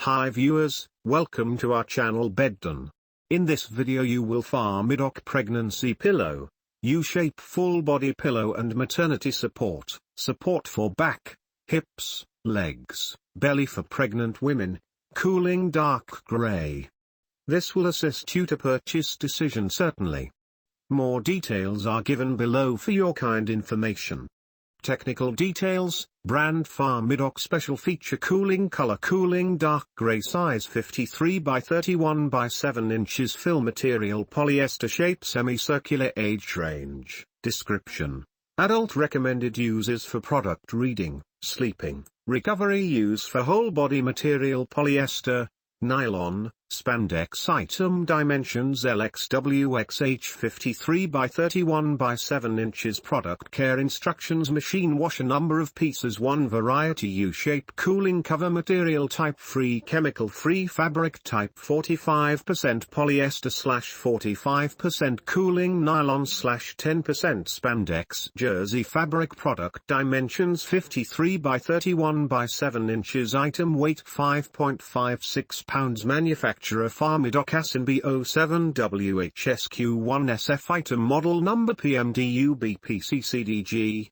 Hi viewers, welcome to our channel Bedton. In this video you will Pharmedoc Pregnancy Pillow, U-Shape Full Body Pillow and Maternity Support for back, hips, legs, belly for pregnant women, cooling dark gray. This will assist you to purchase decision certainly. More details are given below for your kind information. Technical details: brand PharMeDoc, special feature cooling color cooling dark gray, size 53 by 31 by 7 inches, fill material polyester, shape semicircular, age range. Description: adult recommended uses for product reading, sleeping, recovery, use for whole body material polyester, nylon, spandex. Item dimensions: LXWXH 53 by 31 by 7 inches. Product care instructions: machine wash, a number of pieces, 1 variety, U-shape cooling cover, material type free, chemical free, fabric type 45% polyester / 45% cooling, nylon / 10% spandex, jersey fabric. Product dimensions: 53 by 31 by 7 inches. Item weight: 5.56 pounds. Manufacturer PharMeDoc B07WHSQ1SF. Item model number: PMDUBPCCDG